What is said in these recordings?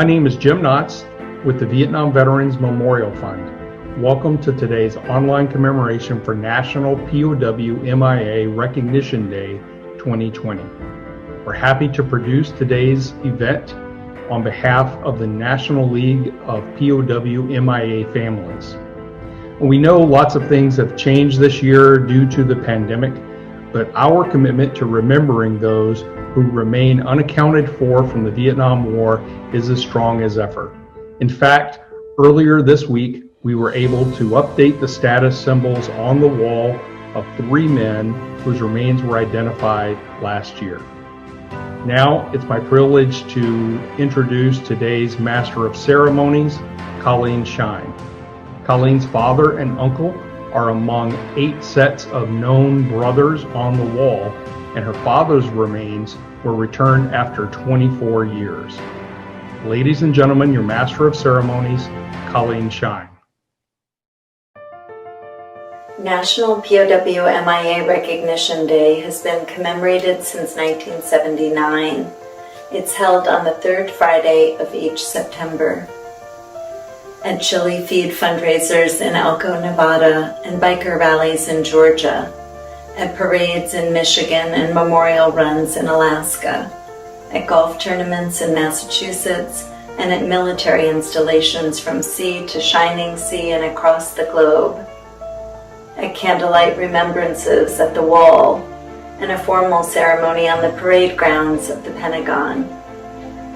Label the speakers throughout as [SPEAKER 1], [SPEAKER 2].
[SPEAKER 1] My name is Jim Knotts with the Vietnam Veterans Memorial Fund. Welcome to today's online commemoration for National POW MIA Recognition Day 2020. We're happy to produce today's event on behalf of the National League of POW MIA families. We know lots of things have changed this year due to the pandemic, but our commitment to remembering those who remain unaccounted for from the Vietnam War is as strong as ever. In fact, earlier this week, we were able to update the status symbols on the wall of 3 men whose remains were identified last year. Now, it's my privilege to introduce today's Master of Ceremonies, Colleen Shine. Colleen's father and uncle are among 8 sets of known brothers on the wall, and her father's remains were returned after 24 years. Ladies and gentlemen, your Master of Ceremonies, Colleen Shine.
[SPEAKER 2] National POW MIA Recognition Day has been commemorated since 1979. It's held on the 3rd Friday of each September. At chili feed fundraisers in Elko, Nevada, and biker rallies in Georgia, at parades in Michigan and memorial runs in Alaska, at golf tournaments in Massachusetts, and at military installations from sea to shining sea and across the globe, at candlelight remembrances at the wall, and a formal ceremony on the parade grounds of the Pentagon.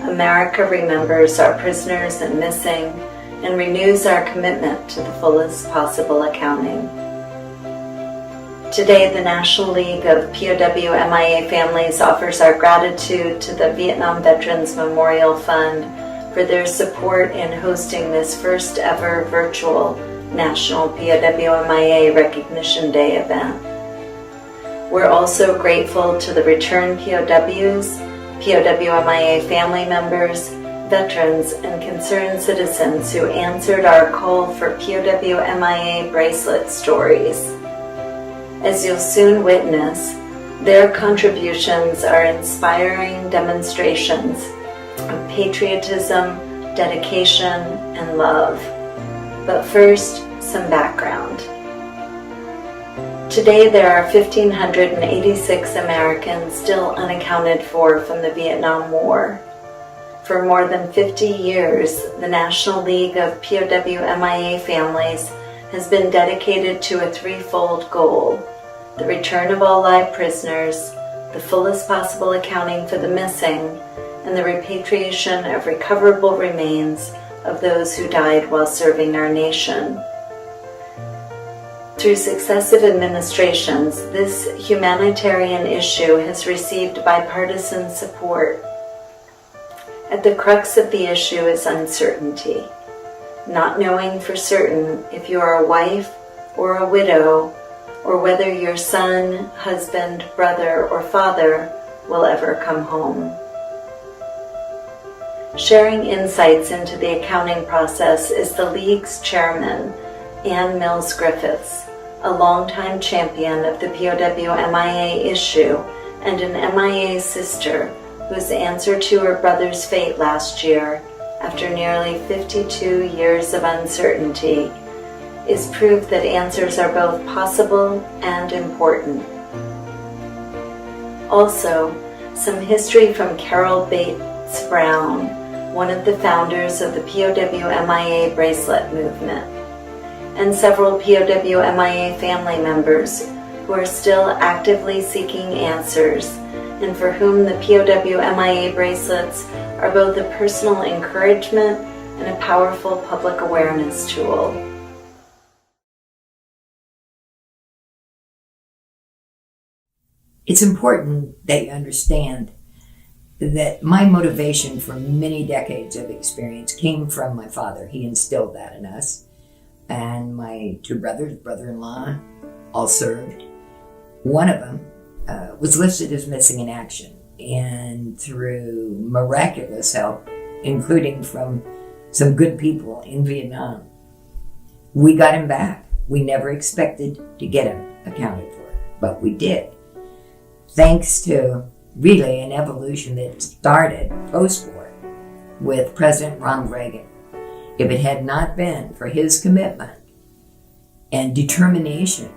[SPEAKER 2] America remembers our prisoners and missing and renews our commitment to the fullest possible accounting. Today, the National League of POW MIA families offers our gratitude to the Vietnam Veterans Memorial Fund for their support in hosting this first ever virtual National POW MIA Recognition Day event. We're also grateful to the returned POWs, POW MIA family members, veterans, and concerned citizens who answered our call for POW MIA bracelet stories. As you'll soon witness, their contributions are inspiring demonstrations of patriotism, dedication, and love. But first, some background. Today there are 1,586 Americans still unaccounted for from the Vietnam War. For more than 50 years, the National League of POW MIA families has been dedicated to a threefold goal: the return of all live prisoners, the fullest possible accounting for the missing, and the repatriation of recoverable remains of those who died while serving our nation. Through successive administrations, this humanitarian issue has received bipartisan support. At the crux of the issue is uncertainty, not knowing for certain if you are a wife or a widow, or whether your son, husband, brother, or father will ever come home. Sharing insights into the accounting process is the League's chairman, Ann Mills Griffiths, a longtime champion of the POW MIA issue and an MIA sister whose answer to her brother's fate last year, after nearly 52 years of uncertainty, is proof that answers are both possible and important. Also, some history from Carol Bates Brown, one of the founders of the POW MIA bracelet movement, and several POW MIA family members who are still actively seeking answers and for whom the POW MIA bracelets are both a personal encouragement and a powerful public awareness tool.
[SPEAKER 3] It's important that you understand that my motivation for many decades of experience came from my father. He instilled that in us. And my 2 brothers, brother-in-law, all served. One of them was listed as missing in action. And through miraculous help, including from some good people in Vietnam, we got him back. We never expected to get him accounted for, but we did. Thanks to really an evolution that started post-war with President Ronald Reagan. If it had not been for his commitment and determination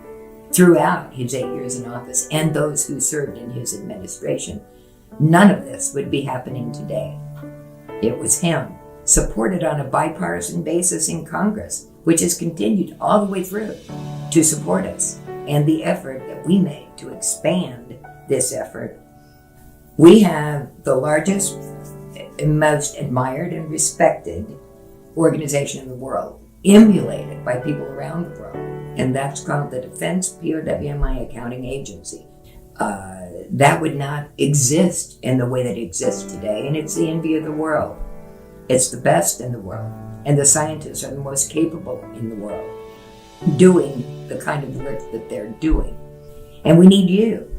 [SPEAKER 3] throughout his 8 years in office and those who served in his administration, none of this would be happening today. It was him, supported on a bipartisan basis in Congress, which has continued all the way through to support us, and the effort that we made to expand this effort. We have the largest, most admired and respected organization in the world, emulated by people around the world, and that's called the Defense POW Accounting Agency. That would not exist in the way that it exists today, and it's the envy of the world. It's the best in the world, and the scientists are the most capable in the world, doing the kind of work that they're doing. And we need you.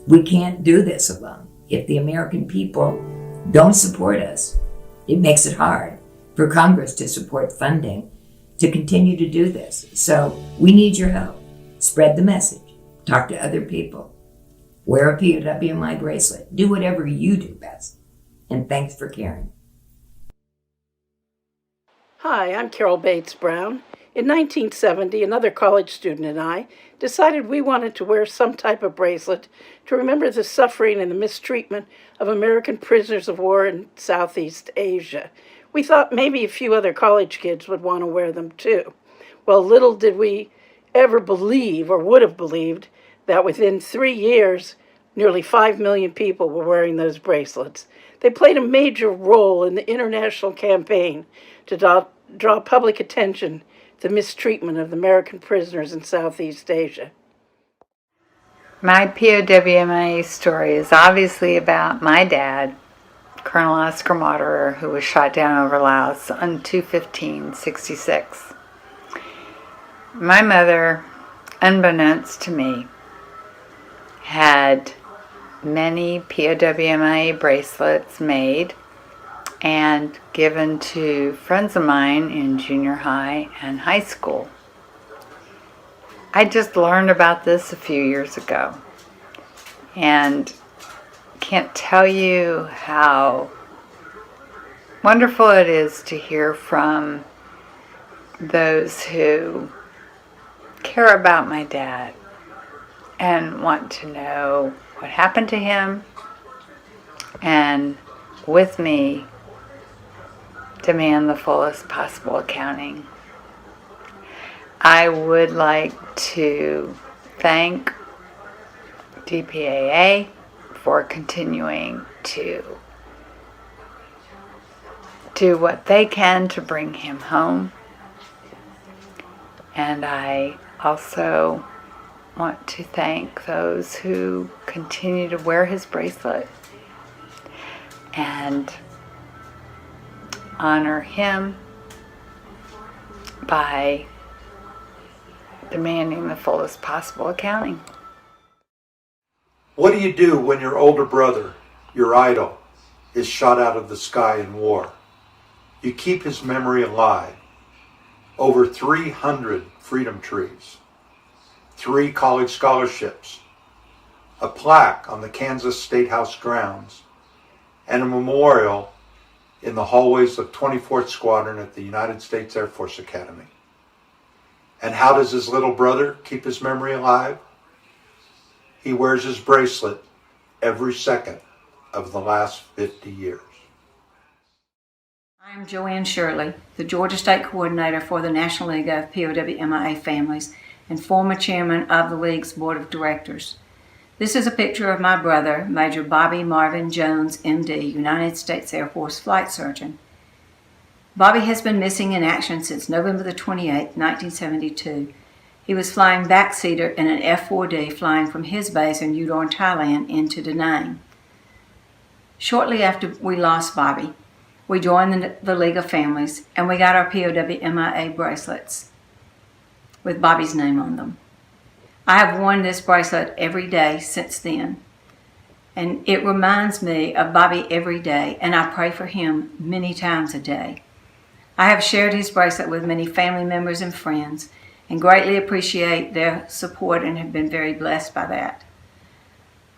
[SPEAKER 3] We can't do this alone. If the American people don't support us, it makes it hard for Congress to support funding to continue to do this. So we need your help. Spread the message. Talk to other people. Wear a POWMI bracelet. Do whatever you do best. And thanks for caring.
[SPEAKER 4] Hi, I'm Carol Bates Brown. In 1970, another college student and I decided we wanted to wear some type of bracelet to remember the suffering and the mistreatment of American prisoners of war in Southeast Asia. We thought maybe a few other college kids would want to wear them too. Well, little did we ever believe, or would have believed, that within 3 years, nearly 5 million people were wearing those bracelets. They played a major role in the international campaign to draw public attention to the mistreatment of the American prisoners in Southeast Asia.
[SPEAKER 5] My POWMIA story is obviously about my dad, Colonel Oscar Moderer, who was shot down over Laos on 2/15/66. My mother, unbeknownst to me, had many POWMIA bracelets made and given to friends of mine in junior high and high school. I just learned about this a few years ago and can't tell you how wonderful it is to hear from those who care about my dad and want to know what happened to him, and with me demand the fullest possible accounting. I would like to thank DPAA for continuing to do what they can to bring him home. And I also want to thank those who continue to wear his bracelet and honor him by demanding the fullest possible accounting.
[SPEAKER 6] What do you do when your older brother, your idol, is shot out of the sky in war? You keep his memory alive. Over 300 freedom trees, 3 college scholarships, a plaque on the Kansas State House grounds, and a memorial in the hallways of 24th Squadron at the United States Air Force Academy. And how does his little brother keep his memory alive? He wears his bracelet every second of the last 50 years.
[SPEAKER 7] I'm Joanne Shirley, the Georgia State Coordinator for the National League of POW/MIA Families and former Chairman of the League's Board of Directors. This is a picture of my brother, Major Bobby Marvin Jones, MD, United States Air Force Flight Surgeon. Bobby has been missing in action since November the 28th, 1972. He was flying backseater in an F-4D flying from his base in Udon, Thailand into Da Nang. Shortly after we lost Bobby, we joined the League of Families and we got our POW/MIA bracelets with Bobby's name on them. I have worn this bracelet every day since then, and it reminds me of Bobby every day, and I pray for him many times a day. I have shared his bracelet with many family members and friends and greatly appreciate their support and have been very blessed by that.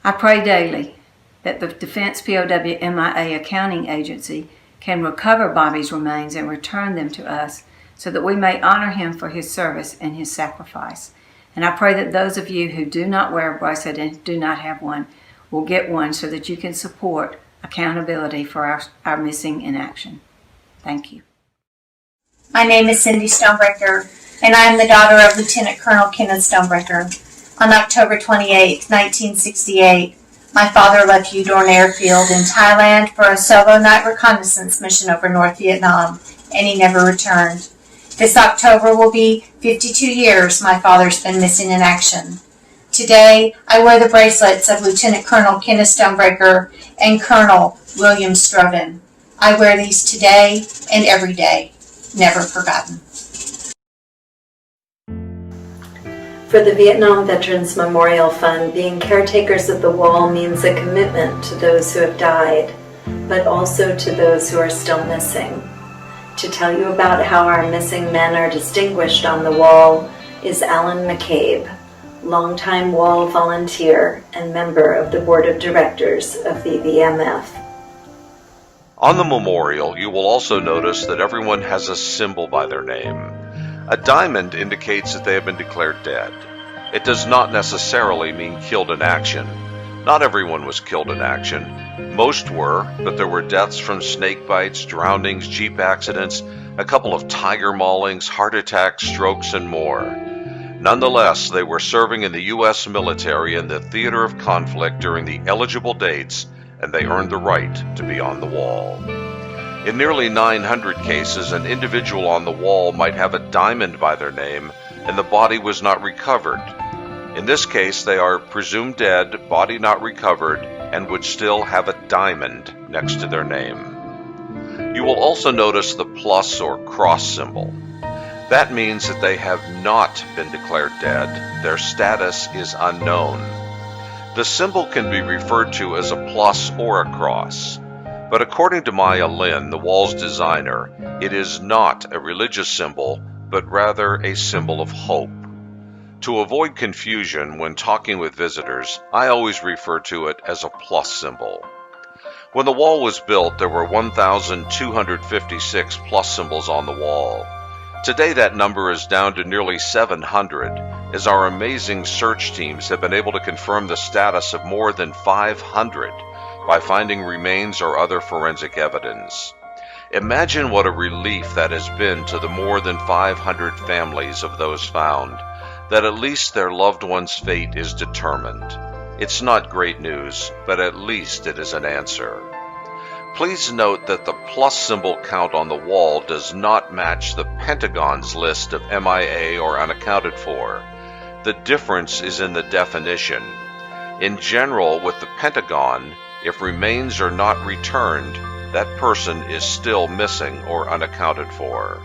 [SPEAKER 7] I pray daily that the Defense POW/MIA Accounting Agency can recover Bobby's remains and return them to us so that we may honor him for his service and his sacrifice. And I pray that those of you who do not wear a bracelet and do not have one will get one so that you can support accountability for our missing in action. Thank you.
[SPEAKER 8] My name is Cindy Stonebreaker, and I am the daughter of Lieutenant Colonel Kenneth Stonebreaker. On October 28, 1968, my father left Udorn Airfield in Thailand for a solo night reconnaissance mission over North Vietnam, and he never returned. This October will be 52 years my father's been missing in action. Today, I wear the bracelets of Lieutenant Colonel Kenneth Stonebreaker and Colonel William Stroden. I wear these today and every day, never forgotten.
[SPEAKER 2] For the Vietnam Veterans Memorial Fund, being caretakers of the wall means a commitment to those who have died, but also to those who are still missing. To tell you about how our missing men are distinguished on the wall is Alan McCabe, longtime wall volunteer and member of the Board of Directors of VVMF.
[SPEAKER 9] On the memorial, you will also notice that everyone has a symbol by their name. A diamond indicates that they have been declared dead. It does not necessarily mean killed in action. Not everyone was killed in action. Most were, but there were deaths from snake bites, drownings, jeep accidents, a couple of tiger maulings, heart attacks, strokes, and more. Nonetheless, they were serving in the U.S. military in the theater of conflict during the eligible dates, and they earned the right to be on the wall. In nearly 900 cases, an individual on the wall might have a diamond by their name, and the body was not recovered. In this case, they are presumed dead, body not recovered, and would still have a diamond next to their name. You will also notice the plus or cross symbol. That means that they have not been declared dead. Their status is unknown. The symbol can be referred to as a plus or a cross. But according to Maya Lin, the wall's designer, it is not a religious symbol, but rather a symbol of hope. To avoid confusion when talking with visitors, I always refer to it as a plus symbol. When the wall was built, there were 1,256 plus symbols on the wall. Today that number is down to nearly 700, as our amazing search teams have been able to confirm the status of more than 500 by finding remains or other forensic evidence. Imagine what a relief that has been to the more than 500 families of those found, that at least their loved one's fate is determined. It's not great news, but at least it is an answer. Please note that the plus symbol count on the wall does not match the Pentagon's list of MIA or unaccounted for. The difference is in the definition. In general, with the Pentagon, if remains are not returned, that person is still missing or unaccounted for.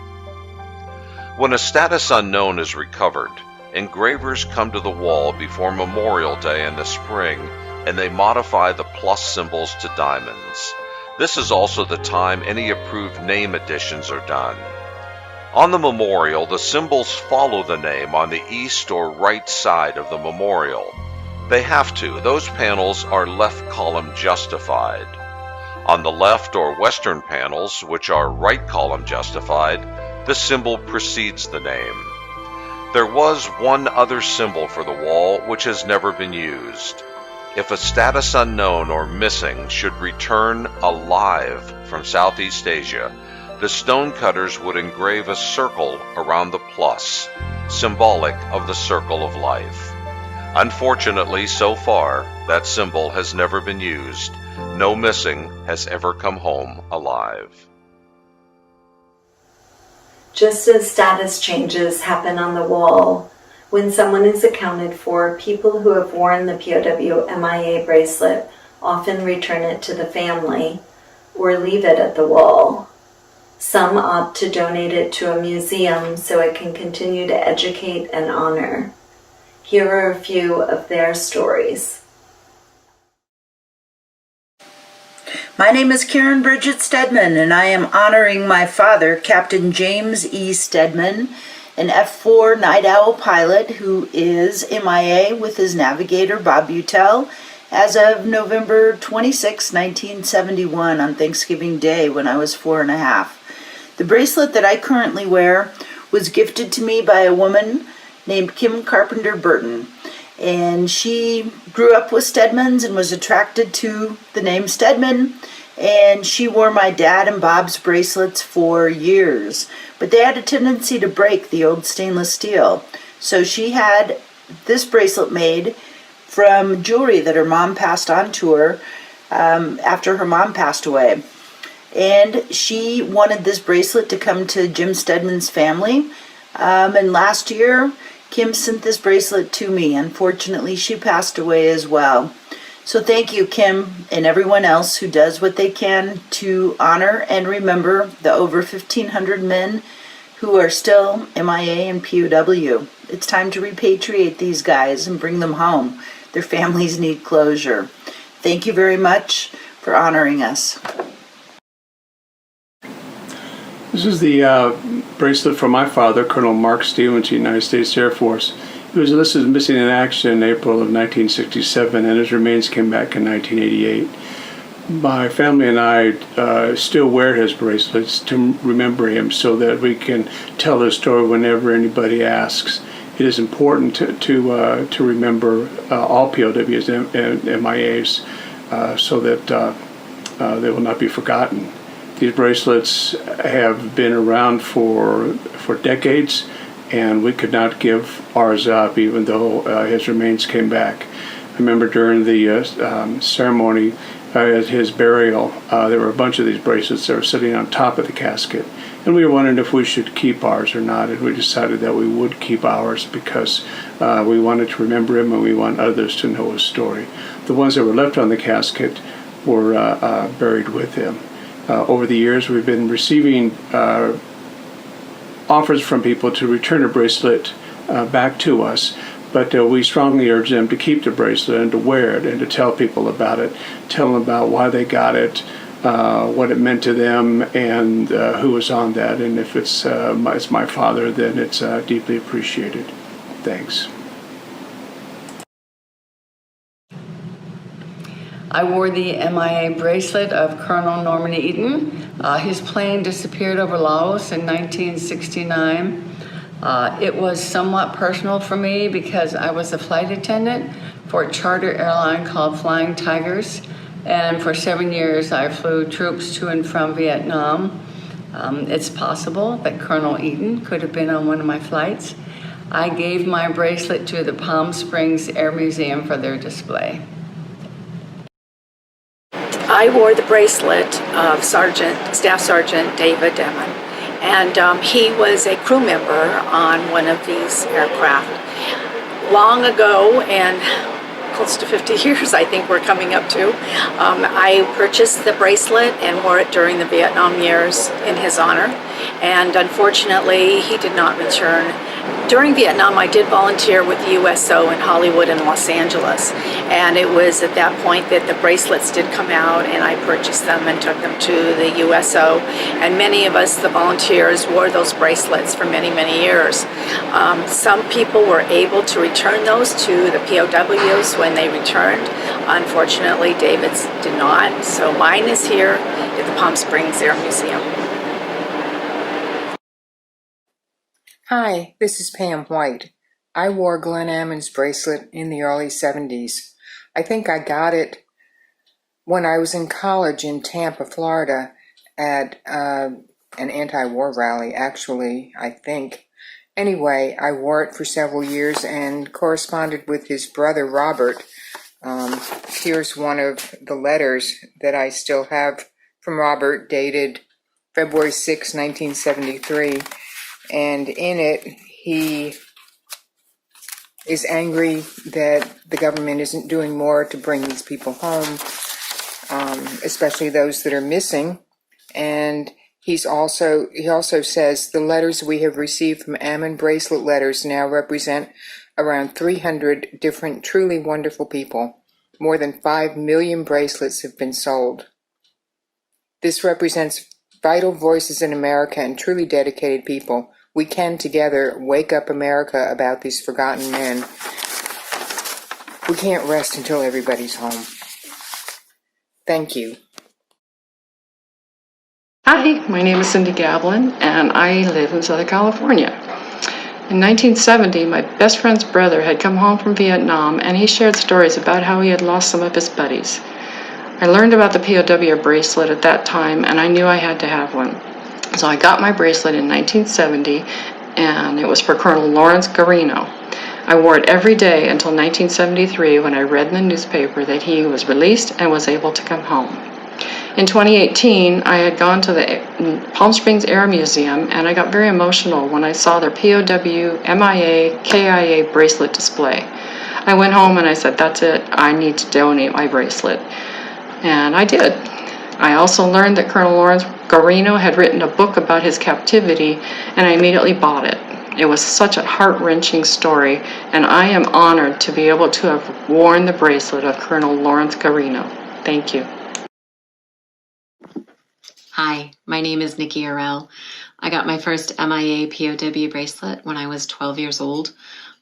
[SPEAKER 9] When a status unknown is recovered, engravers come to the wall before Memorial Day in the spring, and they modify the plus symbols to diamonds. This is also the time any approved name additions are done. On the memorial, the symbols follow the name on the east or right side of the memorial. They have to. Those panels are left column justified. On the left or western panels, which are right column justified, the symbol precedes the name. There was one other symbol for the wall which has never been used. If a status unknown or missing should return alive from Southeast Asia, the stonecutters would engrave a circle around the plus, symbolic of the circle of life. Unfortunately, so far, that symbol has never been used. No missing has ever come home alive.
[SPEAKER 2] Just as status changes happen on the wall, when someone is accounted for, people who have worn the POW MIA bracelet often return it to the family or leave it at the wall. Some opt to donate it to a museum so it can continue to educate and honor. Here are a few of their stories.
[SPEAKER 10] My name is Karen Bridget Stedman, and I am honoring my father, Captain James E. Stedman, an F-4 Night Owl pilot who is MIA with his navigator, Bob Butel, as of November 26, 1971, on Thanksgiving Day when I was 4.5. The bracelet that I currently wear was gifted to me by a woman named Kim Carpenter Burton. And she grew up with Stedmans and was attracted to the name Stedman. And she wore my dad and Bob's bracelets for years. But they had a tendency to break, the old stainless steel. So she had this bracelet made from jewelry that her mom passed on to her after her mom passed away. And she wanted this bracelet to come to Jim Stedman's family. And last year, Kim sent this bracelet to me. Unfortunately, she passed away as well. So thank you, Kim, and everyone else who does what they can to honor and remember the over 1,500 men who are still MIA and POW. It's time to repatriate these guys and bring them home. Their families need closure. Thank you very much for honoring us.
[SPEAKER 11] This is the bracelet from my father, Colonel Mark Stevens, United States Air Force. He was listed as missing in action in April of 1967, and his remains came back in 1988. My family and I still wear his bracelets to remember him so that we can tell his story whenever anybody asks. It is important to remember all POWs and MIAs so that they will not be forgotten. These bracelets have been around for decades, and we could not give ours up even though his remains came back. I remember during the ceremony at his burial, there were a bunch of these bracelets that were sitting on top of the casket, and we were wondering if we should keep ours or not, and we decided that we would keep ours because we wanted to remember him and we want others to know his story. The ones that were left on the casket were buried with him. Over the years, we've been receiving offers from people to return a bracelet back to us, but we strongly urge them to keep the bracelet and to wear it and to tell people about it, tell them about why they got it, what it meant to them, and who was on that. And if it's my father, then it's deeply appreciated. Thanks.
[SPEAKER 12] I wore the MIA bracelet of Colonel Norman Eaton. His plane disappeared over Laos in 1969. It was somewhat personal for me because I was a flight attendant for a charter airline called Flying Tigers, and for 7 years I flew troops to and from Vietnam. It's possible that Colonel Eaton could have been on one of my flights. I gave my bracelet to the Palm Springs Air Museum for their display.
[SPEAKER 4] I wore the bracelet of Staff Sergeant David Demon, and he was a crew member on one of these aircraft. Long ago, and close to 50 years I think we're coming up to, I purchased the bracelet and wore it during the Vietnam years in his honor, and unfortunately he did not return. During Vietnam, I did volunteer with the USO in Hollywood and Los Angeles, and it was at that point that the bracelets did come out, and I purchased them and took them to the USO, and many of us, the volunteers, wore those bracelets for many, many years. Some people were able to return those to the POWs when they returned. Unfortunately, David's did not, so mine is here at the Palm Springs Air Museum.
[SPEAKER 13] Hi, this is Pam White. I wore Glenn Ammon's bracelet in the early 70s. I think I got it when I was in college in Tampa, Florida, at an anti-war rally, actually, I think. Anyway, I wore it for several years and corresponded with his brother, Robert. Here's one of the letters that I still have from Robert, dated February 6, 1973. And in it, he is angry that the government isn't doing more to bring these people home, especially those that are missing. And he also says the letters we have received from Ammon bracelet letters now represent around 300 different truly wonderful people. More than 5 million bracelets have been sold. This represents vital voices in America and truly dedicated people. We can together wake up America about these forgotten men. We We can't rest until everybody's home. Thank you.
[SPEAKER 14] Hi, my name is Cindy Gablin, and I live in Southern California. In 1970, my best friend's brother had come home from Vietnam, and he shared stories about how he had lost some of his buddies. I learned about the POW bracelet at that time, and I knew I had to have one. So I got my bracelet in 1970, and it was for Colonel Lawrence Garino. I wore it every day until 1973, when I read in the newspaper that he was released and was able to come home. In 2018, I had gone to the Palm Springs Air Museum, and I got very emotional when I saw their POW, MIA, KIA bracelet display. I went home and I said, that's it, I need to donate my bracelet. And I did. I also learned that Colonel Lawrence Garino had written a book about his captivity, and I immediately bought it. It was such a heart-wrenching story, and I am honored to be able to have worn the bracelet of Colonel Lawrence Garino. Thank you.
[SPEAKER 15] Hi, my name is Nikki Arell. I got my first MIA POW bracelet when I was 12 years old.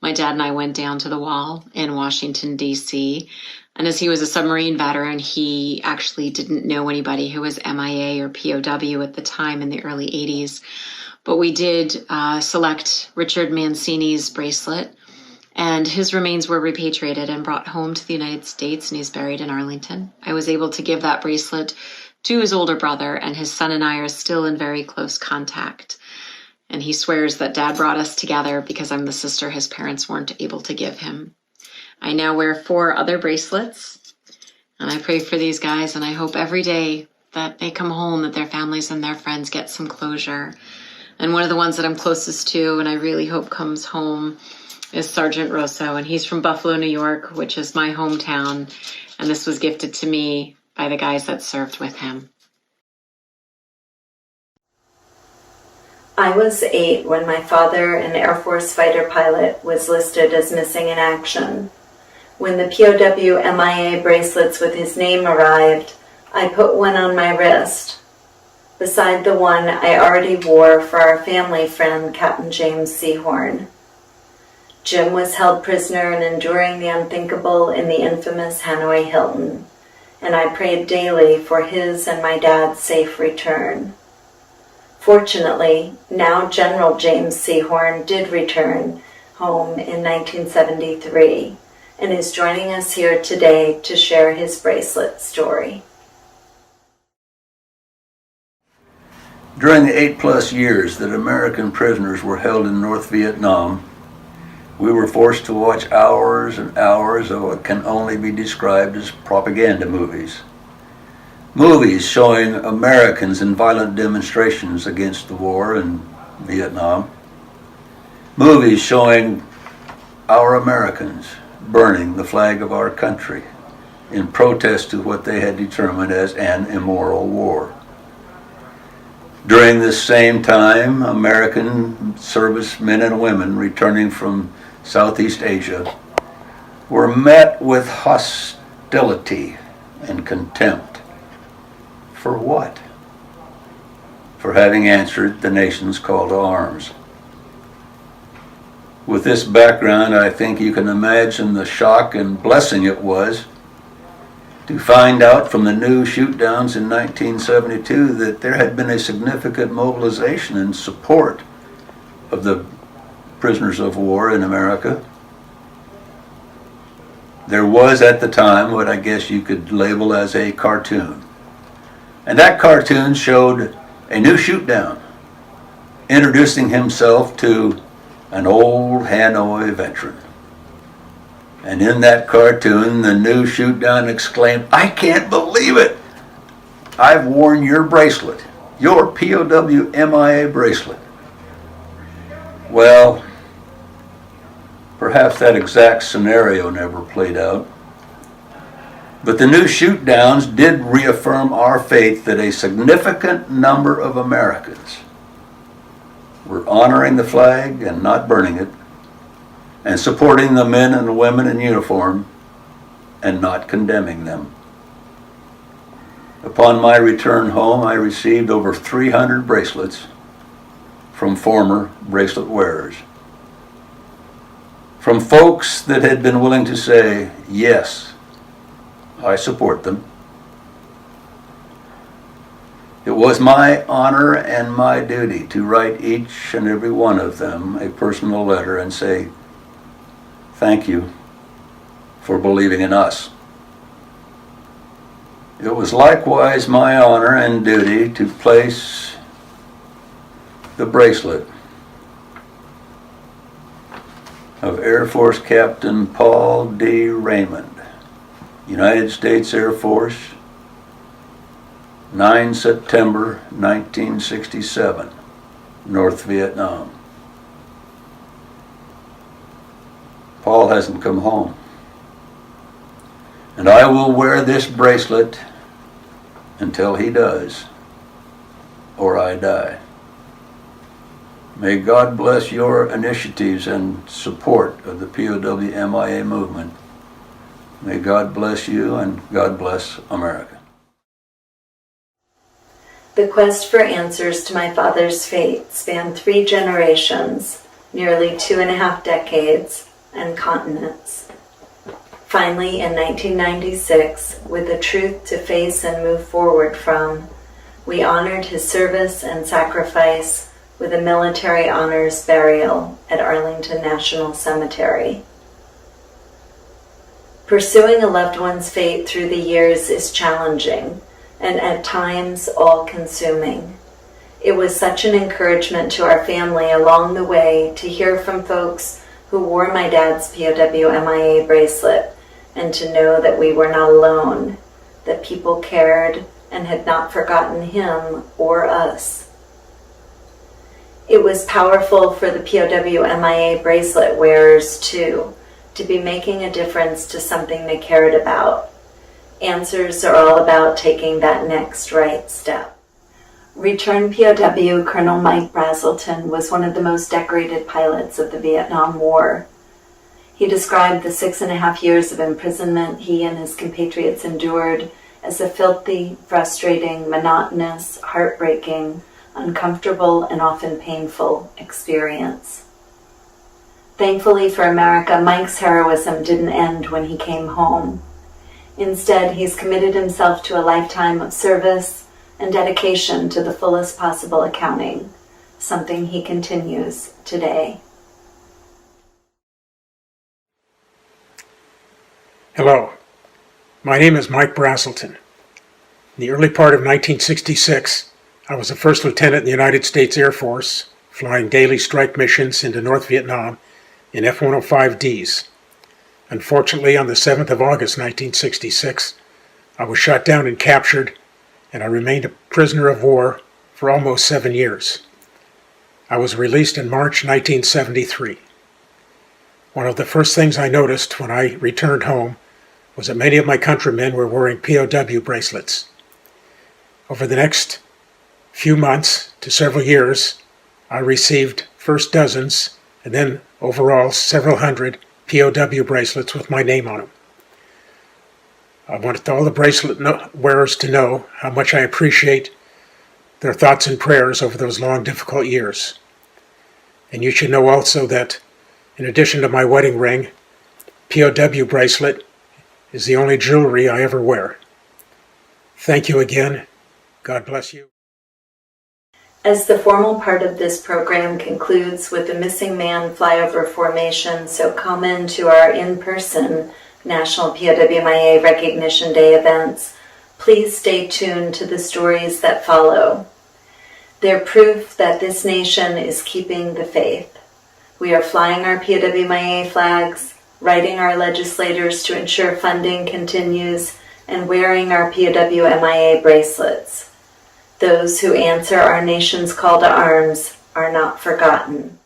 [SPEAKER 15] My dad and I went down to the wall in Washington, D.C., and as he was a submarine veteran, he actually didn't know anybody who was MIA or POW at the time in the early 80s. But we did select Richard Mancini's bracelet, and his remains were repatriated and brought home to the United States, and he's buried in Arlington. I was able to give that bracelet to his older brother, and his son and I are still in very close contact. And he swears that Dad brought us together because I'm the sister his parents weren't able to give him. I now wear 4 other bracelets, and I pray for these guys, and I hope every day that they come home, that their families and their friends get some closure. And one of the ones that I'm closest to, and I really hope comes home, is Sergeant Rosso, and he's from Buffalo, New York, which is my hometown, and this was gifted to me by the guys that served with him.
[SPEAKER 2] I was 8 when my father, an Air Force fighter pilot, was listed as missing in action. When the POW MIA bracelets with his name arrived, I put one on my wrist, beside the one I already wore for our family friend, Captain James Seahorn. Jim was held prisoner and enduring the unthinkable in the infamous Hanoi Hilton, and I prayed daily for his and my dad's safe return. Fortunately, now General James Seahorn did return home in 1973 and is joining us here today to share his bracelet story.
[SPEAKER 16] During the 8+ years that American prisoners were held in North Vietnam, we were forced to watch hours and hours of what can only be described as propaganda movies. Movies showing Americans in violent demonstrations against the war in Vietnam. Movies showing our Americans burning the flag of our country in protest to what they had determined as an immoral war. During this same time, American servicemen and women returning from Southeast Asia were met with hostility and contempt. For what? For having answered the nation's call to arms. With this background, I think you can imagine the shock and blessing it was to find out from the new shoot-downs in 1972 that there had been a significant mobilization in support of the prisoners of war in America. There was at the time what I guess you could label as a cartoon. And that cartoon showed a new shoot-down introducing himself to an old Hanoi veteran. And in that cartoon, the new shoot-down exclaimed, "I can't believe it! I've worn your bracelet, your POW MIA bracelet." Well, perhaps that exact scenario never played out. But the new shoot-downs did reaffirm our faith that a significant number of Americans were honoring the flag and not burning it, and supporting the men and women in uniform and not condemning them. Upon my return home, I received over 300 bracelets from former bracelet wearers. from folks that had been willing to say, yes, I support them. It was my honor and my duty to write each and every one of them a personal letter and say, thank you for believing in us. It was likewise my honor and duty to place the bracelet of Air Force Captain Paul D. Raymond, United States Air Force, 9 September 1967, North Vietnam. Paul hasn't come home, and I will wear this bracelet until he does, or I die. May God bless your initiatives and support of the POW-MIA movement. May God bless you, and God bless America.
[SPEAKER 2] The quest for answers to my father's fate spanned 3 generations, nearly 2.5 decades, and continents. Finally, in 1996, with the truth to face and move forward from, we honored his service and sacrifice with a military honors burial at Arlington National Cemetery. Pursuing a loved one's fate through the years is challenging and at times all-consuming. It was such an encouragement to our family along the way to hear from folks who wore my dad's POW-MIA bracelet and to know that we were not alone, that people cared and had not forgotten him or us. It was powerful for the POW-MIA bracelet wearers, too, to be making a difference to something they cared about. Answers are all about taking that next right step. Returned POW Colonel Mike Brazelton was one of the most decorated pilots of the Vietnam War. He described the 6.5 years of imprisonment he and his compatriots endured as a filthy, frustrating, monotonous, heartbreaking, uncomfortable, and often painful experience. Thankfully for America, Mike's heroism didn't end when he came home. Instead, he's committed himself to a lifetime of service and dedication to the fullest possible accounting, something he continues today.
[SPEAKER 17] Hello, my name is Mike Brazelton. In the early part of 1966, I was a first lieutenant in the United States Air Force, flying daily strike missions into North Vietnam in F-105Ds. Unfortunately, on the 7th of August 1966, I was shot down and captured, and I remained a prisoner of war for almost 7 years. I was released in March 1973. One of the first things I noticed when I returned home was that many of my countrymen were wearing POW bracelets. Over the next few months to several years, I received first dozens and then overall several hundred POW bracelets with my name on them. I wanted all the bracelet wearers to know how much I appreciate their thoughts and prayers over those long, difficult years. And you should know also that, in addition to my wedding ring, POW bracelet is the only jewelry I ever wear. Thank you again. God bless you.
[SPEAKER 2] As the formal part of this program concludes with the Missing Man flyover formation so common to our in-person National POW-MIA Recognition Day events, please stay tuned to the stories that follow. They're proof that this nation is keeping the faith. We are flying our POW-MIA flags, writing our legislators to ensure funding continues, and wearing our POW-MIA bracelets. Those who answer our nation's call to arms are not forgotten.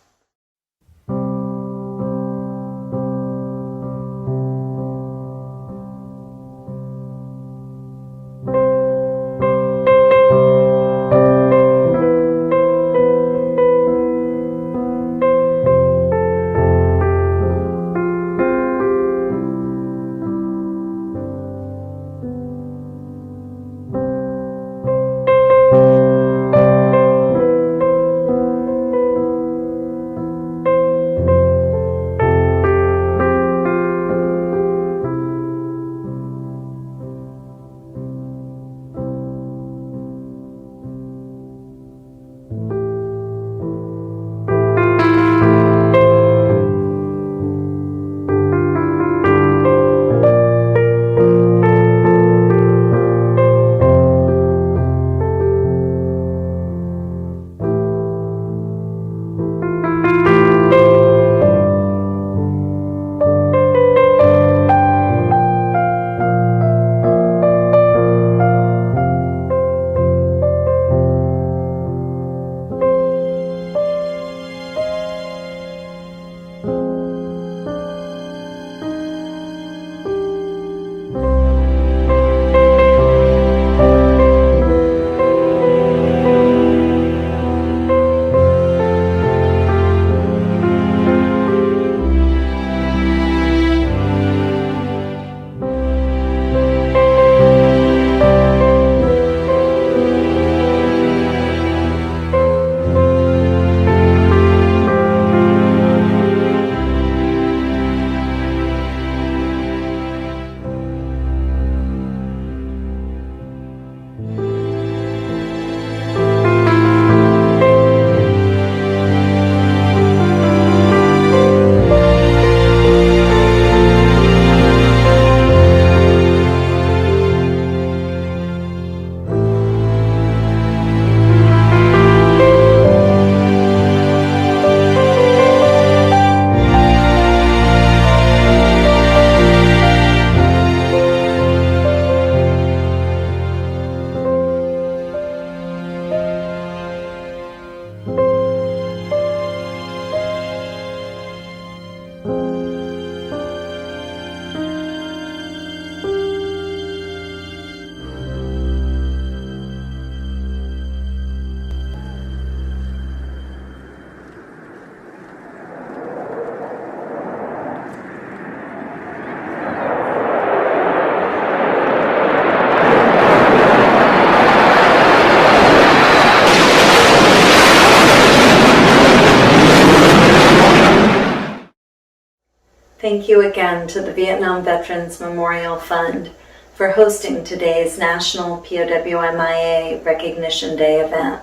[SPEAKER 2] Thank you again to the Vietnam Veterans Memorial Fund for hosting today's National POW/MIA Recognition Day event,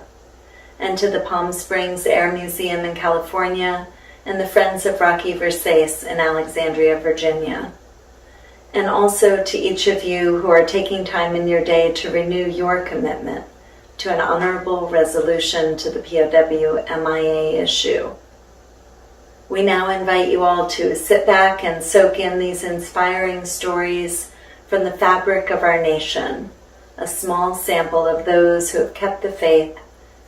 [SPEAKER 2] and to the Palm Springs Air Museum in California and the Friends of Rocky Versace in Alexandria, Virginia. And also to each of you who are taking time in your day to renew your commitment to an honorable resolution to the POW/MIA issue. We now invite you all to sit back and soak in these inspiring stories from the fabric of our nation, a small sample of those who have kept the faith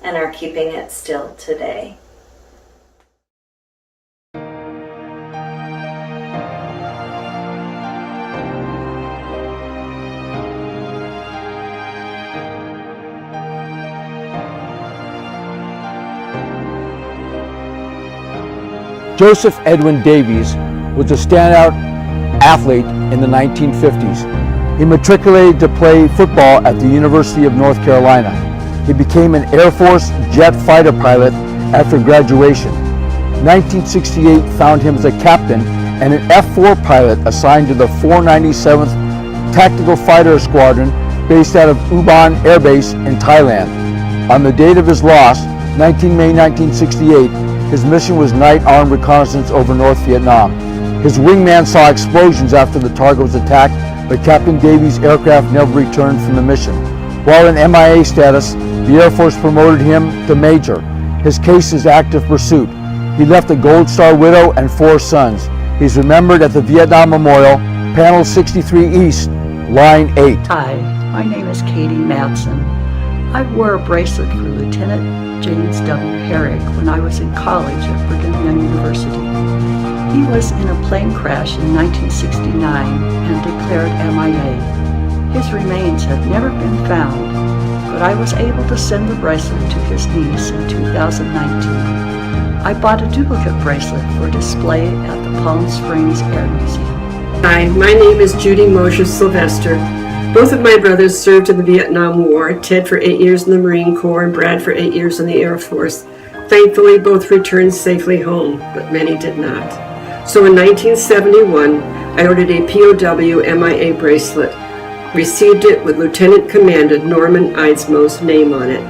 [SPEAKER 2] and are keeping it still today.
[SPEAKER 18] Joseph Edwin Davies was a standout athlete in the 1950s. He matriculated to play football at the University of North Carolina. He became an Air Force jet fighter pilot after graduation. 1968 found him as a captain and an F-4 pilot assigned to the 497th Tactical Fighter Squadron based out of Ubon Air Base in Thailand. On the date of his loss, 19 May 1968, his mission was night armed reconnaissance over North Vietnam. His wingman saw explosions after the target was attacked, but Captain Davies' aircraft never returned from the mission. While in MIA status, the Air Force promoted him to Major. His case is active pursuit. He left a Gold Star widow and 4 sons. He's remembered at the Vietnam Memorial, Panel 63 East, Line 8.
[SPEAKER 19] Hi, my name is Katie Madsen. I wore a bracelet for Lieutenant James W. Herrick when I was in college at Brigham Young University. He was in a plane crash in 1969 and declared MIA. His remains have never been found, but I was able to send the bracelet to his niece in 2019. I bought a duplicate bracelet for display at the Palm Springs Air Museum.
[SPEAKER 20] Hi, my name is Judy Mosher Sylvester. Both of my brothers served in the Vietnam War, Ted for 8 years in the Marine Corps and Brad for 8 years in the Air Force. Thankfully, both returned safely home, but many did not. So in 1971, I ordered a POW/MIA bracelet, received it with Lieutenant Commander Norman Eidsmoe's name on it.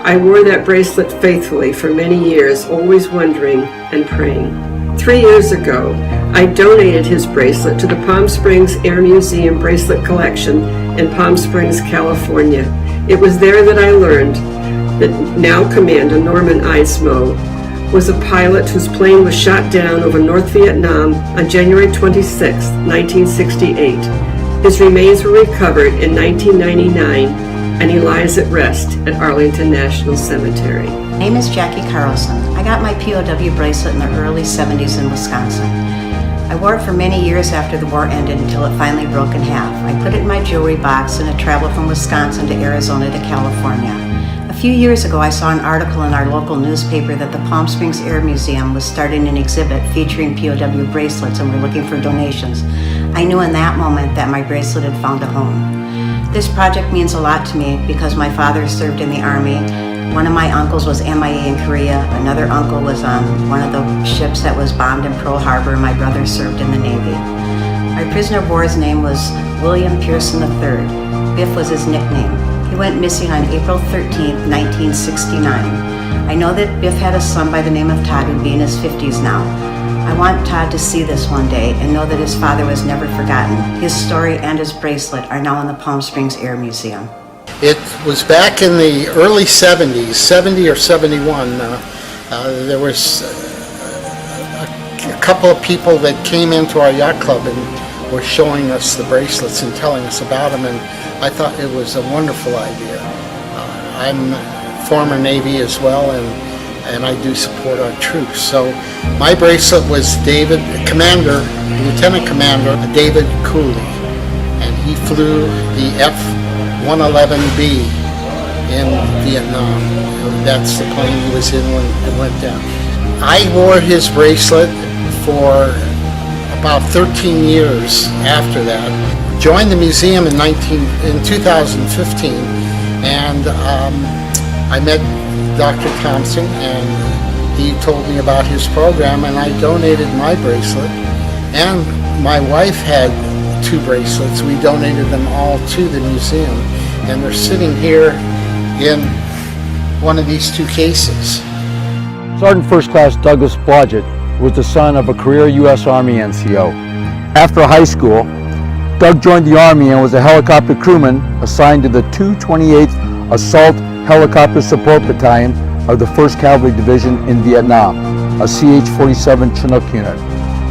[SPEAKER 20] I wore that bracelet faithfully for many years, always wondering and praying. 3 years ago, I donated his bracelet to the Palm Springs Air Museum Bracelet Collection in Palm Springs, California. It was there that I learned that now Commander Norman Eidsmoe was a pilot whose plane was shot down over North Vietnam on January 26, 1968. His remains were recovered in 1999, and he lies at rest at Arlington National Cemetery.
[SPEAKER 21] My name is Jackie Carlson. I got my POW bracelet in the early 70s in Wisconsin. I wore it for many years after the war ended until it finally broke in half. I put it in my jewelry box and it traveled from Wisconsin to Arizona to California. A few years ago, I saw an article in our local newspaper that the Palm Springs Air Museum was starting an exhibit featuring POW bracelets and were looking for donations. I knew in that moment that my bracelet had found a home. This project means a lot to me because my father served in the Army. One of my uncles was MIA in Korea. Another uncle was on one of the ships that was bombed in Pearl Harbor. My brother served in the Navy. My prisoner of war's name was William Pearson III. Biff was his nickname. He went missing on April 13, 1969. I know that Biff had a son by the name of Todd who'd be in his 50s now. I want Todd to see this one day and know that his father was never forgotten. His story and his bracelet are now in the Palm Springs Air Museum.
[SPEAKER 22] It was back in the early 70s, 70 or 71. There was a couple of people that came into our yacht club and were showing us the bracelets and telling us about them, and I thought it was a wonderful idea. I'm former Navy as well, and I do support our troops. So my bracelet was Lieutenant Commander David Cooley, and he flew the F-111B in Vietnam. That's the plane he was in when it went down. I wore his bracelet for about 13 years after that. Joined the museum in 2015, and I met Dr. Thompson, and he told me about his program, and I donated my bracelet, And my wife had 2 bracelets. We donated them all to the museum, and they're sitting here in one of these 2 cases.
[SPEAKER 18] Sergeant First Class Douglas Blodgett was the son of a career U.S. Army NCO. After high school, Doug joined the Army and was a helicopter crewman assigned to the 228th Assault Helicopter Support Battalion of the 1st Cavalry Division in Vietnam, a CH-47 Chinook unit.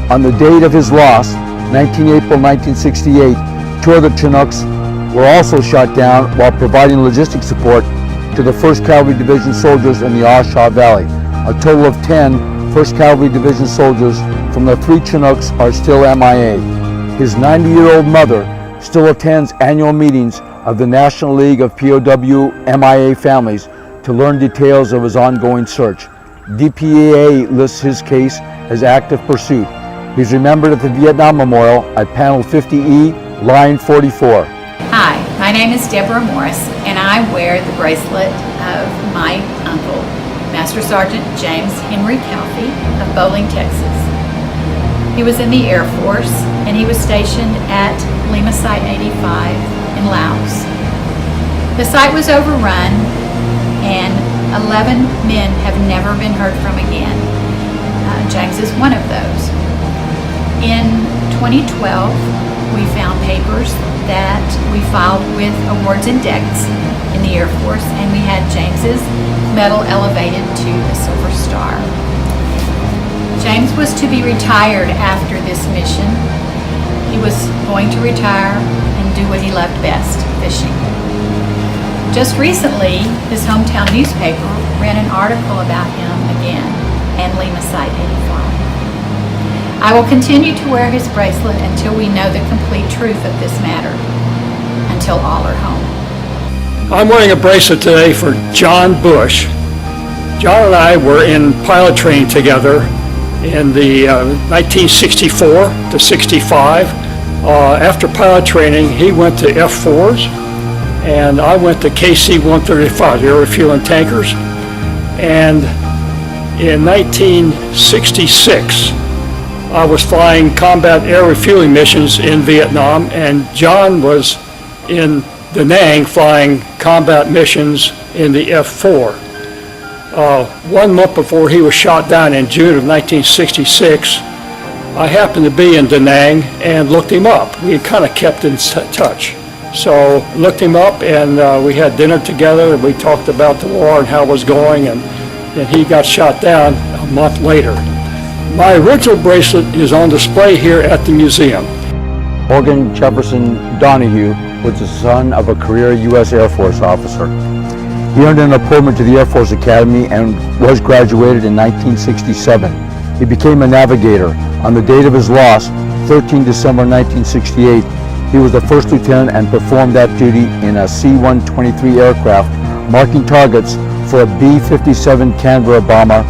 [SPEAKER 18] On the date of his loss, 19 April 1968, 2 other Chinooks were also shot down while providing logistic support to the 1st Cavalry Division soldiers in the Ah Sha Valley. A total of 10 1st Cavalry Division soldiers from the 3 Chinooks are still MIA. His 90-year-old mother still attends annual meetings of the National League of POW MIA families to learn details of his ongoing search. DPAA lists his case as active pursuit. He's remembered at the Vietnam Memorial at panel 50E, line 44.
[SPEAKER 1] Hi, my name is Deborah Morris, and I wear the bracelet of my uncle, Master Sergeant James Henry Calfee of Bowling, Texas. He was in the Air Force, and he was stationed at Lima Site 85 in Laos. The site was overrun, and 11 men have never been heard from again. James is one of those. In 2012, we found papers that we filed with awards and decks in the Air Force, and we had James's medal elevated to the Silver Star. James was to be retired after this mission. He was going to retire and do what he loved best, fishing. Just recently, his hometown newspaper ran an article about him again and Lima Site 85. I will continue to wear his bracelet until we know the complete truth of this matter, until all are home.
[SPEAKER 11] I'm wearing a bracelet today for John Bush. John and I were in pilot training together in the 1964 to 65. After pilot training, he went to F4s, and I went to KC-135, air refueling tankers. And in 1966, I was flying combat air refueling missions in Vietnam, and John was in Da Nang flying combat missions in the F4. 1 month before he was shot down in June of 1966, I happened to be in Da Nang and looked him up. We had kind of kept in touch. So looked him up, and we had dinner together, and we talked about the war and how it was going, and he got shot down a month later. My original bracelet is on display here at the museum.
[SPEAKER 18] Morgan Jefferson Donahue was the son of a career U.S. Air Force officer. He earned an appointment to the Air Force Academy and was graduated in 1967. He became a navigator. On the date of his loss, 13 December 1968, he was the first lieutenant and performed that duty in a C-123 aircraft, marking targets for a B-57 Canberra bomber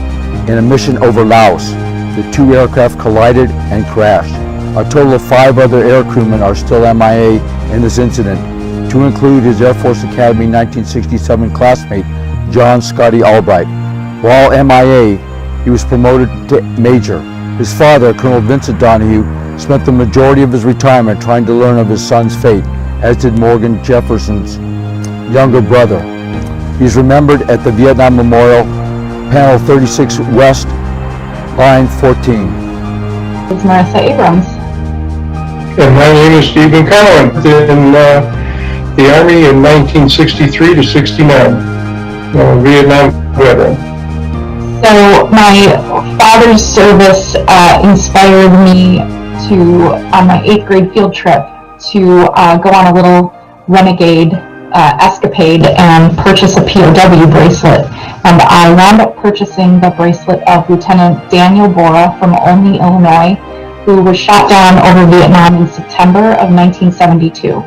[SPEAKER 18] in a mission over Laos. The 2 aircraft collided and crashed. A total of 5 other air crewmen are still MIA in this incident, to include his Air Force Academy 1967 classmate, John Scotty Albright. While MIA, he was promoted to Major. His father, Colonel Vincent Donahue, spent the majority of his retirement trying to learn of his son's fate, as did Morgan Jefferson's younger brother. He is remembered at the Vietnam Memorial, panel 36 West, line 14.
[SPEAKER 3] It's Marissa Abrams.
[SPEAKER 23] And my name is Stephen Cowan, in the Army in 1963 to 69, Vietnam veteran.
[SPEAKER 3] So my father's service inspired me to, on my 8th grade field trip, to go on a little renegade escapade and purchase a POW bracelet. And I wound up purchasing the bracelet of Lieutenant Daniel Bora from Olney, Illinois, who was shot down over Vietnam in September of 1972.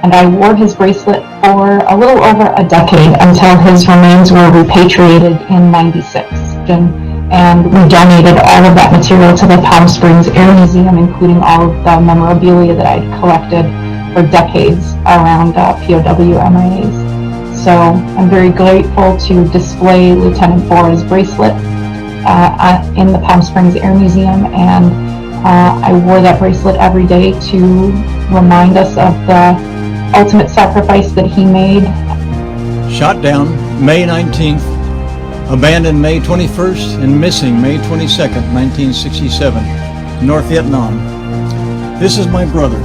[SPEAKER 3] And I wore his bracelet for a little over a decade until his remains were repatriated in '96. And we donated all of that material to the Palm Springs Air Museum, including all of the memorabilia that I'd collected for decades around POW MIAs. So I'm very grateful to display Lieutenant Bora's bracelet in the Palm Springs Air Museum, and I wore that bracelet every day to remind us of the ultimate sacrifice that he made.
[SPEAKER 5] Shot down May 19th, abandoned May 21st, and missing May 22nd, 1967, North Vietnam. This is my brother,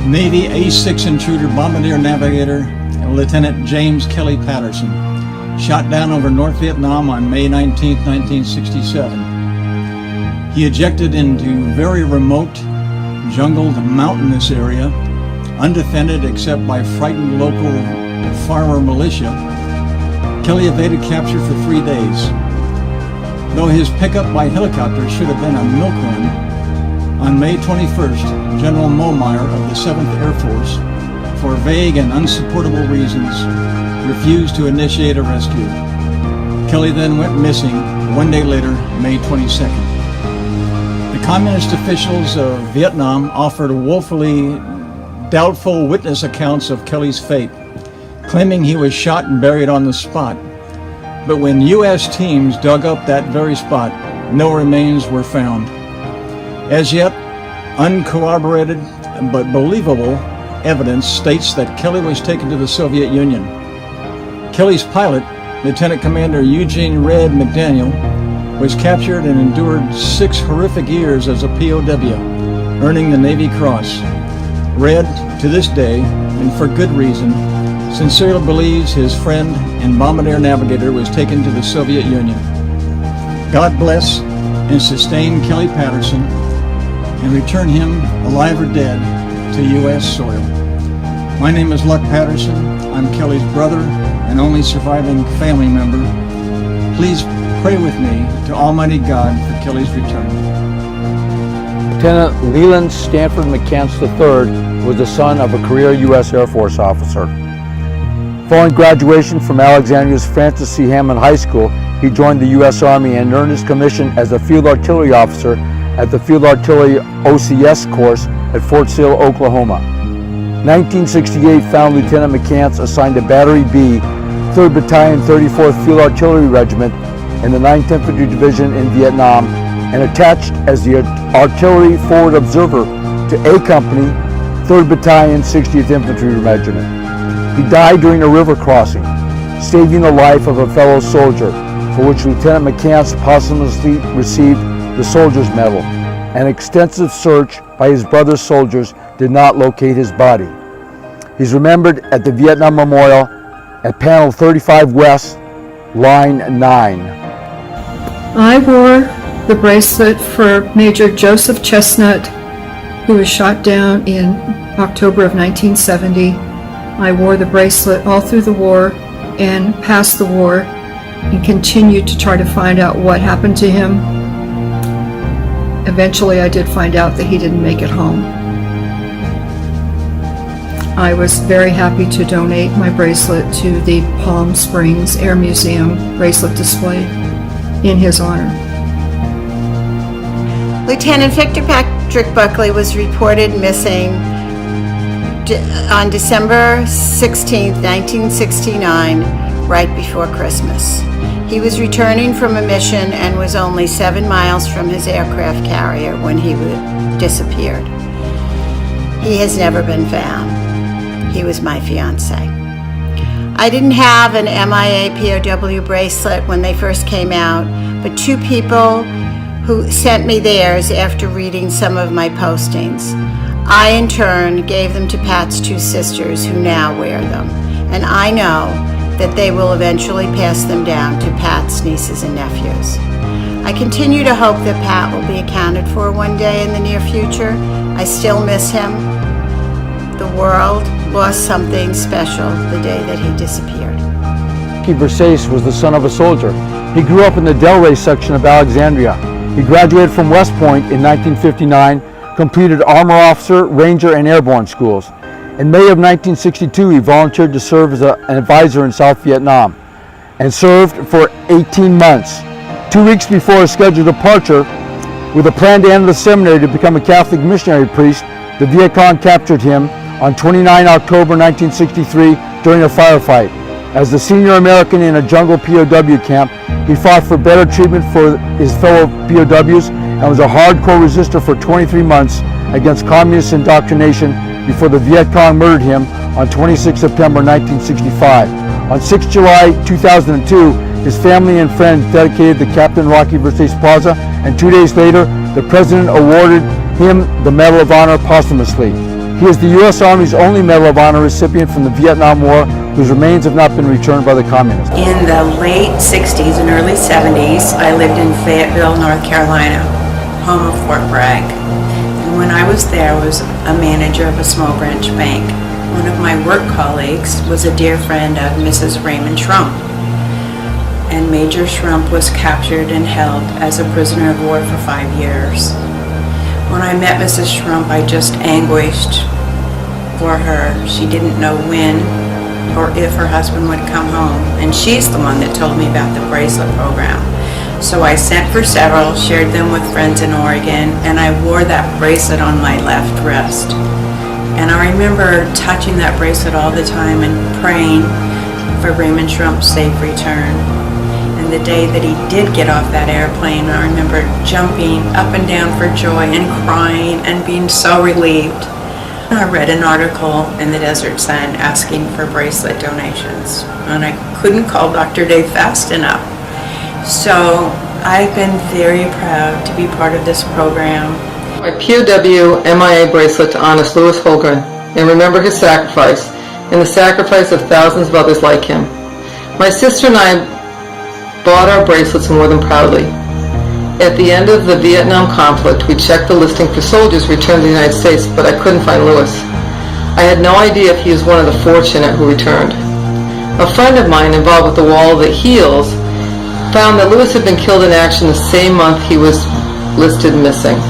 [SPEAKER 5] Navy A6 intruder bombardier navigator, Lieutenant James Kelly Patterson, shot down over North Vietnam on May 19, 1967. He ejected into very remote, jungled, mountainous area, undefended except by frightened local farmer militia. Kelly evaded capture for 3 days. Though his pickup by helicopter should have been a milk run, on May 21st, General Mohlmeyer of the 7th Air Force, for vague and unsupportable reasons, refused to initiate a rescue. Kelly then went missing 1 day later, May 22nd. The communist officials of Vietnam offered woefully doubtful witness accounts of Kelly's fate, claiming he was shot and buried on the spot. But when U.S. teams dug up that very spot, no remains were found. As yet, uncorroborated but believable evidence states that Kelly was taken to the Soviet Union. Kelly's pilot, Lieutenant Commander Eugene Red McDaniel, was captured and endured 6 horrific years as a POW, earning the Navy Cross. Red, to this day, and for good reason, sincerely believes his friend and bombardier navigator was taken to the Soviet Union. God bless and sustain Kelly Patterson and return him, alive or dead, to U.S. soil. My name is Luck Patterson. I'm Kelly's brother and only surviving family member. Please pray with me to Almighty God for Kelly's return.
[SPEAKER 18] Lieutenant Leland Stanford McCants III was the son of a career U.S. Air Force officer. Following graduation from Alexandria's Francis C. Hammond High School, he joined the U.S. Army and earned his commission as a field artillery officer at the Field Artillery OCS course at Fort Sill, Oklahoma. 1968 found Lieutenant McCants assigned to Battery B, 3rd Battalion, 34th Field Artillery Regiment in the 9th Infantry Division in Vietnam and attached as the Artillery Forward Observer to A Company, 3rd Battalion, 60th Infantry Regiment. He died during a river crossing, saving the life of a fellow soldier, for which Lieutenant McCants posthumously received the Soldier's Medal. An extensive search by his brother's soldiers did not locate his body. He's remembered at the Vietnam Memorial at Panel 35 West, Line 9.
[SPEAKER 6] I wore the bracelet for Major Joseph Chestnut, who was shot down in October of 1970. I wore the bracelet all through the war and past the war and continued to try to find out what happened to him. Eventually I did find out that he didn't make it home. I was very happy to donate my bracelet to the Palm Springs Air Museum bracelet display in his honor.
[SPEAKER 21] Lieutenant Victor Patrick Buckley was reported missing on December 16, 1969, right before Christmas. He was returning from a mission and was only 7 miles from his aircraft carrier when he disappeared. He has never been found. He was my fiance. I didn't have an MIA POW bracelet when they first came out, but 2 people who sent me theirs after reading some of my postings. I, in turn, gave them to Pat's 2 sisters who now wear them, and I know that they will eventually pass them down to Pat's nieces and nephews. I continue to hope that Pat will be accounted for one day in the near future. I still miss him. The world lost something special the day that he disappeared.
[SPEAKER 18] Mickey Versace was the son of a soldier. He grew up in the Delray section of Alexandria. He graduated from West Point in 1959, completed Armor Officer, Ranger, and Airborne schools. In May of 1962, he volunteered to serve as an advisor in South Vietnam and served for 18 months. 2 weeks before his scheduled departure, with a plan to enter the seminary to become a Catholic missionary priest, the Viet Cong captured him on 29 October 1963 during a firefight. As the senior American in a jungle POW camp, he fought for better treatment for his fellow POWs and was a hardcore resistor for 23 months against communist indoctrination before the Viet Cong murdered him on 26 September 1965. On 6 July 2002, his family and friends dedicated the Captain Rocky Versace Plaza, and 2 days later, the President awarded him the Medal of Honor posthumously. He is the U.S. Army's only Medal of Honor recipient from the Vietnam War, whose remains have not been returned by the communists.
[SPEAKER 7] In the late 60s and early 70s, I lived in Fayetteville, North Carolina, home of Fort Bragg. And when I was there, I was a manager of a small branch bank. One of my work colleagues was a dear friend of Mrs. Raymond Schrump. And Major Schrump was captured and held as a prisoner of war for 5 years. When I met Mrs. Schrump, I just anguished for her. She didn't know when or if her husband would come home, and she's the one that told me about the bracelet program. So I sent for several, shared them with friends in Oregon, and I wore that bracelet on my left wrist. And I remember touching that bracelet all the time and praying for Raymond Schrump's safe return. And the day that he did get off that airplane, I remember jumping up and down for joy and crying and being so relieved. I read an article in the Desert Sun asking for bracelet donations, and I couldn't call Dr. Dave fast enough. So I've been very proud to be part of this program.
[SPEAKER 8] My POW MIA bracelet to honest Louis Holgren and remember his sacrifice and the sacrifice of thousands of others like him. My sister and I bought our bracelets and wore them proudly. At the end of the Vietnam conflict, we checked the listing for soldiers returned to the United States, but I couldn't find Louis. I had no idea if he was one of the fortunate who returned. A friend of mine involved with the Wall That Heals found that Louis had been killed in action the same month he was listed missing.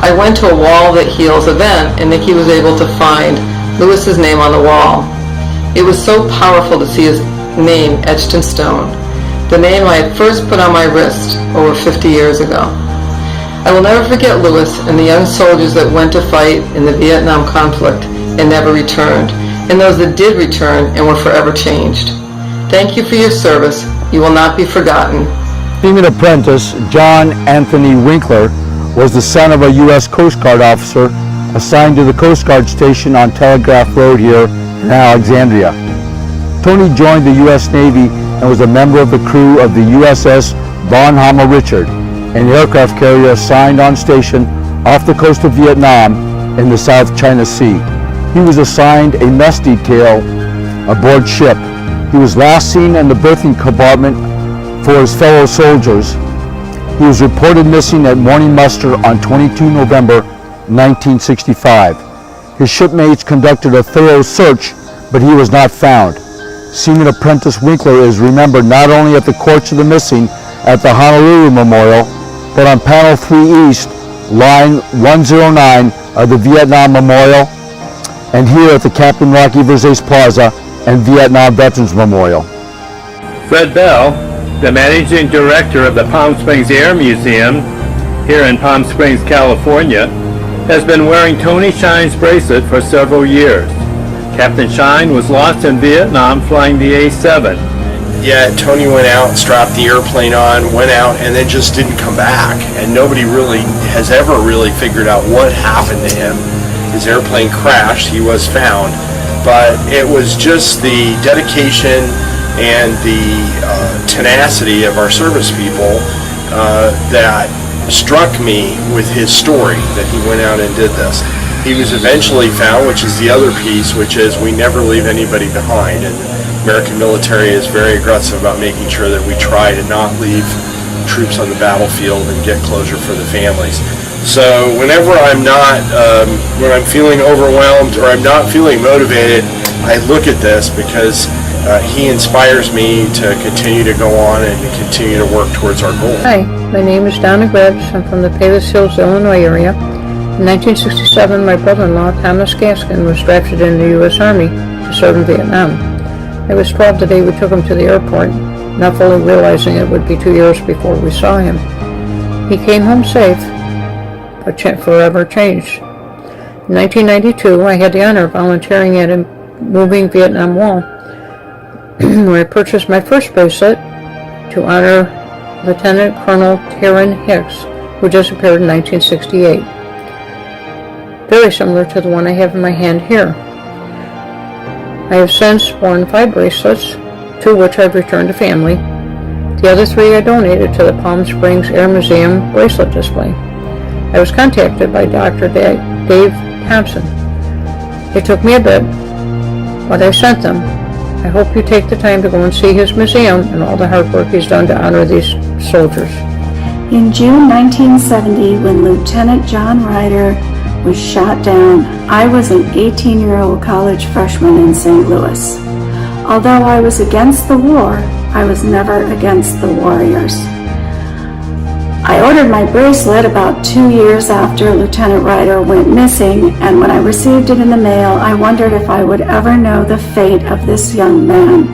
[SPEAKER 8] I went to a Wall That Heals event, and Nikki was able to find Louis's name on the wall. It was so powerful to see his name etched in stone. The name I had first put on my wrist over 50 years ago. I will never forget Louis and the young soldiers that went to fight in the Vietnam conflict and never returned, and those that did return and were forever changed. Thank you for your service. You will not be forgotten.
[SPEAKER 18] Seaman apprentice John Anthony Winkler was the son of a U.S. Coast Guard officer assigned to the Coast Guard station on Telegraph Road here in Alexandria. Tony joined the U.S. Navy and was a member of the crew of the USS Von Hammer Richard, an aircraft carrier assigned on station off the coast of Vietnam in the South China Sea. He was assigned a mess detail aboard ship. He was last seen in the berthing compartment for his fellow soldiers. He was reported missing at morning muster on 22 November 1965. His shipmates conducted a thorough search, but he was not found. Seaman Apprentice Winkler is remembered not only at the Courts of the Missing at the Honolulu Memorial, but on Panel 3 East, Line 109 of the Vietnam Memorial, and here at the Captain Rocky Versace Plaza and Vietnam Veterans Memorial.
[SPEAKER 9] Fred Bell, the Managing Director of the Palm Springs Air Museum here in Palm Springs, California, has been wearing Tony Shine's bracelet for several years. Captain Shine was lost in Vietnam flying the A-7.
[SPEAKER 24] Yeah, Tony went out, strapped the airplane on, went out, and then just didn't come back. And nobody really has ever really figured out what happened to him. His airplane crashed, he was found. But it was just the dedication and the tenacity of our service people that struck me with his story, that he went out and did this. He was eventually found, which is the other piece, which is we never leave anybody behind. And the American military is very aggressive about making sure that we try to not leave troops on the battlefield and get closure for the families. So whenever I'm not, when I'm feeling overwhelmed or I'm not feeling motivated, I look at this because he inspires me to continue to go on and to continue to work towards our goal.
[SPEAKER 25] Hi, my name is Donna Grebbs. I'm from the Palos Hills, Illinois area. In 1967, my brother-in-law, Thomas Gaskin, was drafted in the U.S. Army to serve in Vietnam. I was 12 the day we took him to the airport, not fully realizing it would be 2 years before we saw him. He came home safe, but forever changed. In 1992, I had the honor of volunteering at a moving Vietnam Wall, where I purchased my first bracelet to honor Lieutenant Colonel Taryn Hicks, who disappeared in 1968. Very similar to the one I have in my hand here. I have since worn 5 bracelets, 2 of which I've returned to family. The other 3 I donated to the Palm Springs Air Museum bracelet display. I was contacted by Dr. Dave Thompson. It took me a bit, but I sent them. I hope you take the time to go and see his museum and all the hard work he's done to honor these soldiers.
[SPEAKER 4] In June 1970, when Lieutenant John Ryder was shot down, I was an 18-year-old college freshman in St. Louis. Although I was against the war, I was never against the warriors. I ordered my bracelet about 2 years after Lieutenant Ryder went missing, and when I received it in the mail, I wondered if I would ever know the fate of this young man.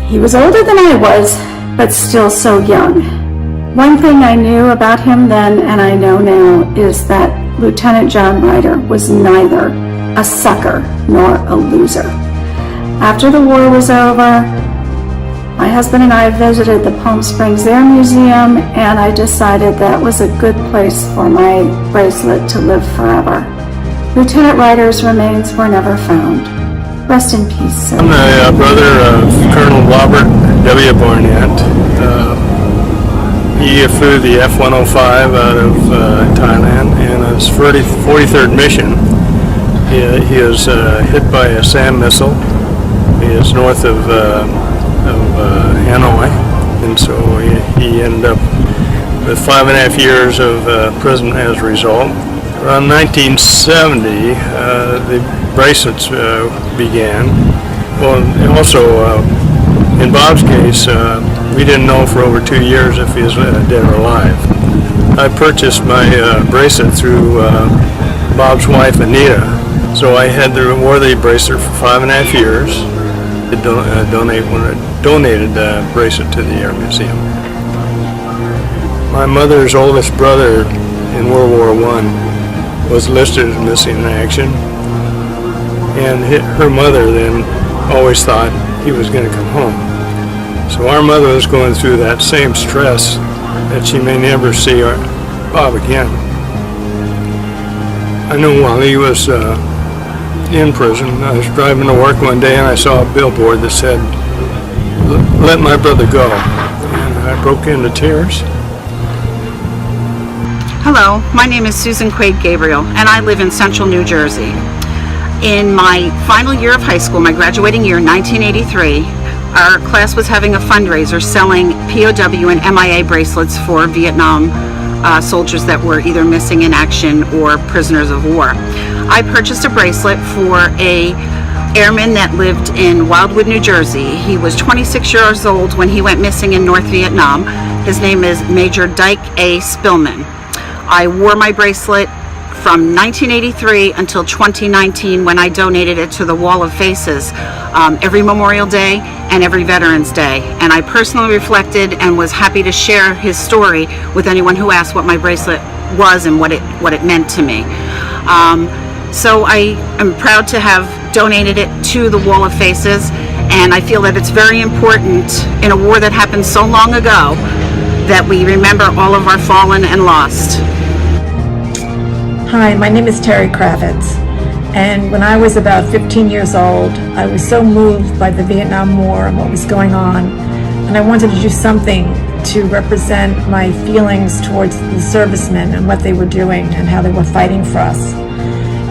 [SPEAKER 4] He was older than I was, but still so young. One thing I knew about him then, and I know now, is that Lieutenant John Ryder was neither a sucker nor a loser. After the war was over, my husband and I visited the Palm Springs Air Museum, and I decided that was a good place for my bracelet to live forever. Lieutenant Ryder's remains were never found. Rest in peace, sir.
[SPEAKER 10] I'm the brother of Colonel Robert W. Barnett. He flew the F-105 out of Thailand, and on his 43rd mission, he was hit by a SAM missile. He is north of Hanoi, and so he ended up with 5.5 years of prison as a result. Around 1970, the bracelets began. Well, also, in Bob's case, we didn't know for over 2 years if he was dead or alive. I purchased my bracelet through Bob's wife, Anita, so I wore the bracelet for 5.5 years. Donated the bracelet to the Air Museum. My mother's oldest brother in World War I was listed as missing in action, and her mother then always thought he was going to come home. So our mother was going through that same stress that she may never see Bob again. I know while he was in prison, I was driving to work one day and I saw a billboard that said, "Let my brother go," and I broke into tears.
[SPEAKER 12] Hello, my name is Susan Quaid Gabriel, and I live in central New Jersey. In my final year of high school, my graduating year, 1983, our class was having a fundraiser selling POW and MIA bracelets for Vietnam soldiers that were either missing in action or prisoners of war. I purchased a bracelet for a airman that lived in Wildwood, New Jersey. He was 26 years old when he went missing in North Vietnam. His name is Major Dyke A. Spillman. I wore my bracelet from 1983 until 2019 when I donated it to the Wall of Faces every Memorial Day and every Veterans Day. And I personally reflected and was happy to share his story with anyone who asked what my bracelet was and what it meant to me. So I am proud to have donated it to the Wall of Faces, and I feel that it's very important in a war that happened so long ago that we remember all of our fallen and lost.
[SPEAKER 13] Hi, my name is Terry Kravitz, and when I was about 15 years old, I was so moved by the Vietnam War and what was going on, and I wanted to do something to represent my feelings towards the servicemen and what they were doing and how they were fighting for us.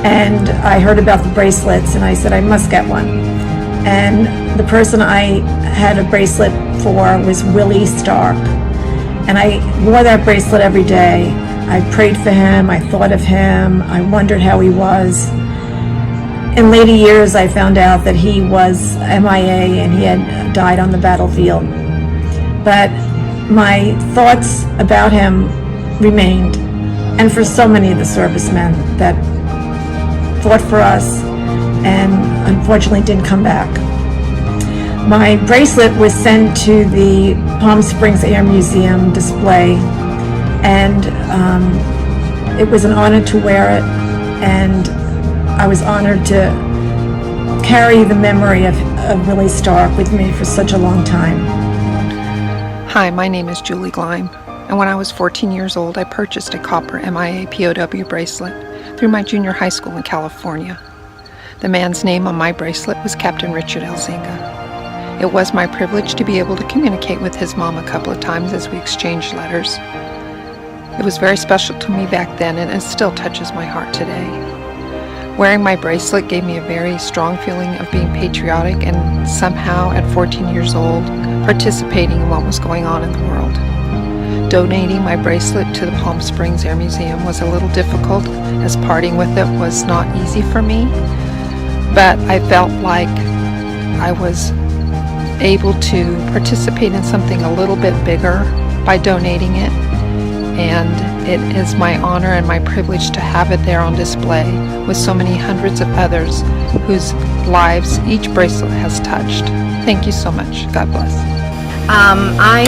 [SPEAKER 13] And I heard about the bracelets, and I said I must get one. And the person I had a bracelet for was Willie Stark, and I wore that bracelet every day. I prayed for him, I thought of him, I wondered how he was. In later years, I found out that he was MIA and he had died on the battlefield. But my thoughts about him remained, and for so many of the servicemen that fought for us and unfortunately didn't come back. My bracelet was sent to the Palm Springs Air Museum display, and it was an honor to wear it, and I was honored to carry the memory of Willie Stark with me for such a long time.
[SPEAKER 14] Hi, my name is Julie Gleim.
[SPEAKER 2] and when I was 14 years old, I purchased a copper MIA POW bracelet through my junior high school in California. The man's name on my bracelet was Captain Richard Elzinga. It was my privilege to be able to communicate with his mom a couple of times as we exchanged letters. It was very special to me back then, and it still touches my heart today. Wearing my bracelet gave me a very strong feeling of being patriotic and somehow at 14 years old participating in what was going on in the world. Donating my bracelet to the Palm Springs Air Museum was a little difficult, as parting with it was not easy for me, but I felt like I was able to participate in something a little bit bigger by donating it, and it is my honor and my privilege to have it there on display with so many hundreds of others whose lives each bracelet has touched. Thank you so much. God bless.
[SPEAKER 14] I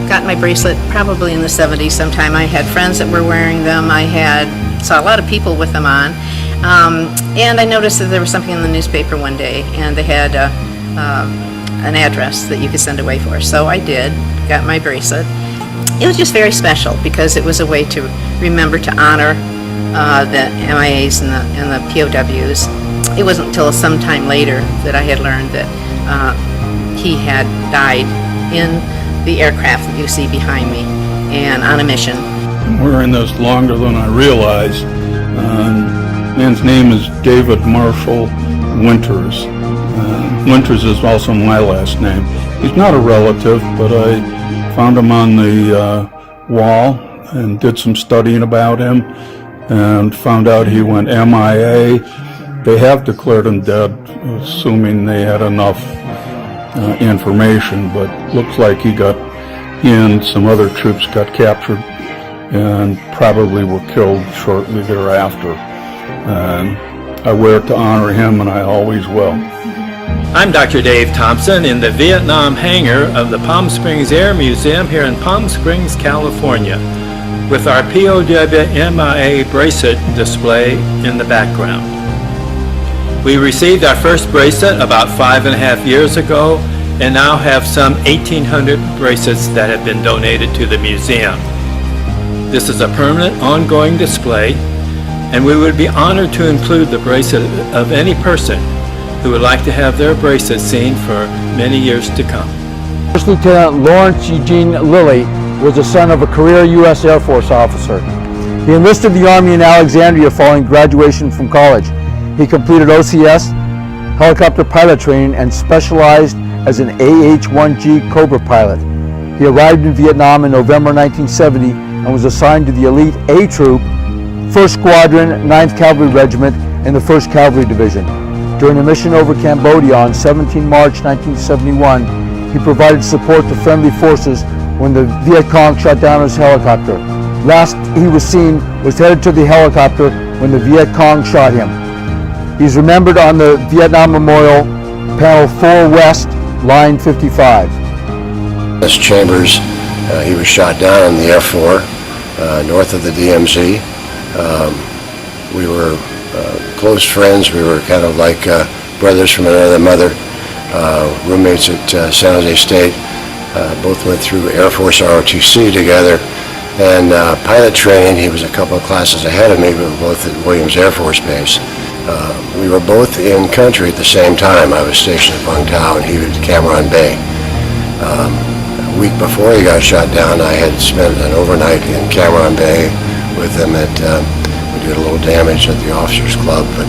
[SPEAKER 14] got my bracelet probably in the 70s sometime. I had friends that were wearing them. Saw a lot of people with them on. And I noticed that there was something in the newspaper one day, and they had an address that you could send away for. So I did, got my bracelet. It was just very special because it was a way to remember to honor the MIAs and the POWs. It wasn't until some time later that I had learned that he had died in the aircraft that you see behind me and on a mission.
[SPEAKER 15] I'm wearing this longer than I realized. Man's name is David Marshall Winters. Winters is also my last name. He's not a relative, but I found him on the wall and did some studying about him and found out he went MIA. They have declared him dead, assuming they had enough information, but looks like he and some other troops got captured and probably were killed shortly thereafter. And I wear it to honor him, and I always will.
[SPEAKER 9] I'm Dr. Dave Thompson in the Vietnam hangar of the Palm Springs Air Museum here in Palm Springs, California, with our POW MIA bracelet display in the background. We received our first bracelet about 5.5 years ago and now have some 1,800 bracelets that have been donated to the museum. This is a permanent, ongoing display, and we would be honored to include the bracelet of any person who would like to have their bracelet seen for many years to come.
[SPEAKER 18] First Lieutenant Lawrence Eugene Lilly was the son of a career U.S. Air Force officer. He enlisted the Army in Alexandria following graduation from college. He completed OCS, helicopter pilot training, and specialized as an AH-1G Cobra pilot. He arrived in Vietnam in November 1970 and was assigned to the elite A Troop, 1st Squadron, 9th Cavalry Regiment, and the 1st Cavalry Division. During a mission over Cambodia on 17 March 1971, he provided support to friendly forces when the Viet Cong shot down his helicopter. Last he was seen was headed to the helicopter when the Viet Cong shot him. He's remembered on the Vietnam Memorial, Panel 4 West, Line 55.
[SPEAKER 16] This Chambers, he was shot down on the F4, north of the DMZ. We were close friends. We were kind of like brothers from another mother, roommates at San Jose State. Both went through Air Force ROTC together, and pilot training, he was a couple of classes ahead of me. We were both at Williams Air Force Base. We were both in country at the same time. I was stationed at Bung Tau and he was at Cam Bay. A week before he got shot down, I had spent an overnight in Cam Bay with him at did a little damage at the Officers Club, but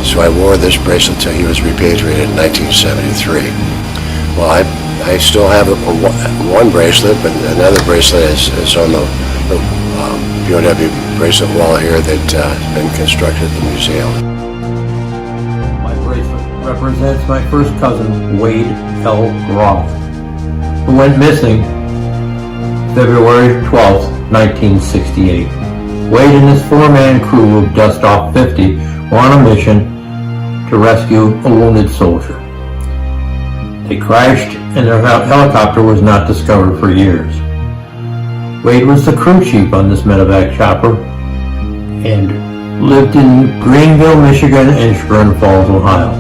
[SPEAKER 16] so I wore this bracelet till he was repatriated in 1973. Well, I still have one bracelet, but another bracelet is on the POW bracelet wall here that has been constructed at the museum.
[SPEAKER 17] My bracelet represents my first cousin, Wade L. Groff, who went missing February 12, 1968. Wade and his 4-man crew of Dust Off 50 were on a mission to rescue a wounded soldier. They crashed and their helicopter was not discovered for years. Wade was the crew chief on this medevac chopper and lived in Greenville, Michigan and Chagrin Falls, Ohio.